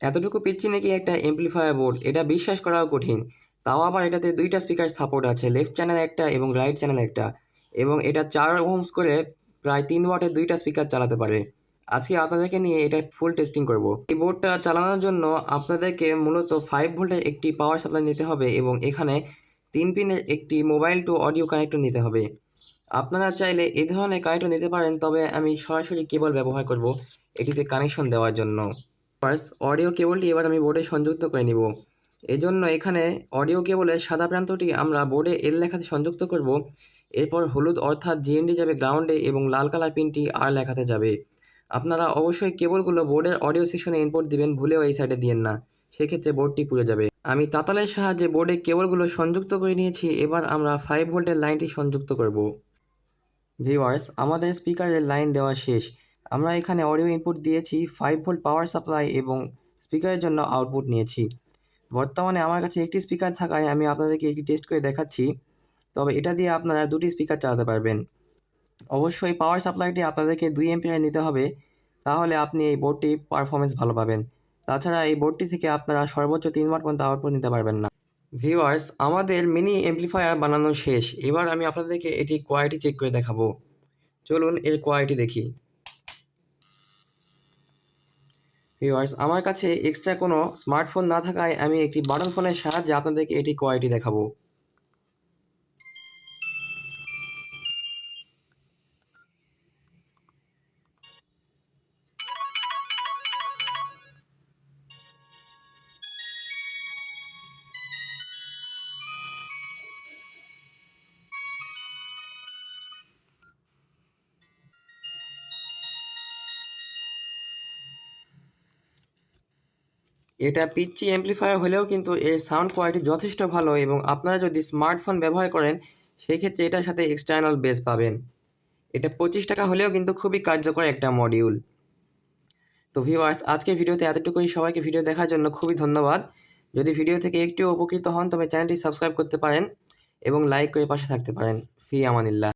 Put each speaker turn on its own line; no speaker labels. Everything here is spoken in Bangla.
এতটুকু পিচ্ছি নাকি একটা এমপ্লিফায়ার বোর্ড, এটা বিশ্বাস করাও কঠিন। তাও আবার এটাতে দুইটা স্পিকার সাপোর্ট আছে, লেফট চ্যানেল একটা এবং রাইট চ্যানেল একটা, এবং এটা 4 ওহমস করে প্রায় 3 ওয়াটের দুইটা স্পিকার চালাতে পারে। আজকে আপনাদেরকে নিয়ে এটা ফুল টেস্টিং করব। এই বোর্ডটা চালানোর জন্য আপনাদেরকে মূলত 5 ভোল্টের একটি পাওয়ার সাপ্লাই নিতে হবে এবং এখানে 3 পিনের একটি মোবাইল টু অডিও কানেক্টর নিতে হবে। আপনারা চাইলে এই ধরনের কানেক্টর নিতে পারেন, তবে আমি সরাসরি কেবল ব্যবহার করব এটিতে কানেকশন দেওয়ার জন্য। ফার্স্ট অডিও কেবলটি এবার আমি বোর্ডে সংযুক্ত করে নিব। এজন্য এখানে অডিও কেবলের সাদা প্রান্তটি আমরা বোর্ডে এল লেখাতে সংযুক্ত করব। এরপর হলুদ অর্থাৎ জিএনডি যাবে গ্রাউন্ডে এবং লাল কালার পিনটি আর লেখাতে যাবে। আপনারা অবশ্যই কেবলগুলো বোর্ডের অডিও সেকশনে ইনপুট দিবেন, ভুলেও এই সাইডে দিয়েন না, সেক্ষেত্রে বোর্ডটি পুড়ে যাবে। আমি তাতালের সাহায্যে বোর্ডে কেবলগুলো সংযুক্ত করে নিয়েছি। এবার আমরা 5 ভোল্টের লাইনটি সংযুক্ত করব। ভিউয়ার্স, আমাদের স্পিকারের লাইন দেওয়া শেষ। আমরা এখানে অডিও ইনপুট দিয়েছি, 5 ভোল্ট পাওয়ার সাপ্লাই এবং স্পিকারের জন্য আউটপুট নিয়েছি। বর্তমানে আমার কাছে একটি স্পিকার থাকায় আমি আপনাদেরকে একটি টেস্ট করে দেখাচ্ছি, তবে এটা দিয়ে আপনারা দুটি স্পিকার চালাতে পারবেন। অবশ্যই পাওয়ার সাপ্লাইটি আপনাদেরকে 2 অ্যাম্পিয়ার নিতে হবে, তাহলে আপনি এই বোর্ডটি পারফরমেন্স ভালো পাবেন। তাছাড়া এই বোর্ডটি থেকে আপনারা সর্বোচ্চ 3 ওয়াট পর্যন্ত আউটপুট নিতে পারবেন না। ভিউয়ার্স, আমাদের মিনি এমপ্লিফায়ার বানানো শেষ। এবার আমি আপনাদেরকে এটি কোয়ালিটি চেক করে দেখাবো। চলুন এর কোয়ালিটি দেখি। ভিউয়ার্স, আমার কাছে এক্সট্রা কোনো স্মার্টফোন না থাকায় আমি একটি বাটন ফোনের সাহায্যে আপনাদেরকে এটি কোয়ালিটি দেখাবো। এটা পিচ্চি অ্যাম্প্লিফায়ার হলেও কিন্তু এর সাউন্ড কোয়ালিটি যথেষ্ট ভালো, এবং আপনারা যদি স্মার্টফোন ব্যবহার করেন সেই ক্ষেত্রে এটার সাথে এক্সটার্নাল বেস পাবেন। এটা 25 টাকা হলেও কিন্তু খুবই কার্যকর একটা মডিউল। তো ভিউয়ার্স, আজকের ভিডিওতে এতটুকুই। সবাইকে ভিডিও দেখার জন্য খুবই ধন্যবাদ। যদি ভিডিও থেকে একটু উপকৃত হন তবে চ্যানেলটি সাবস্ক্রাইব করতে পারেন এবং লাইক করে পাশে থাকতে পারেন। ফি আমানিল্লাহ।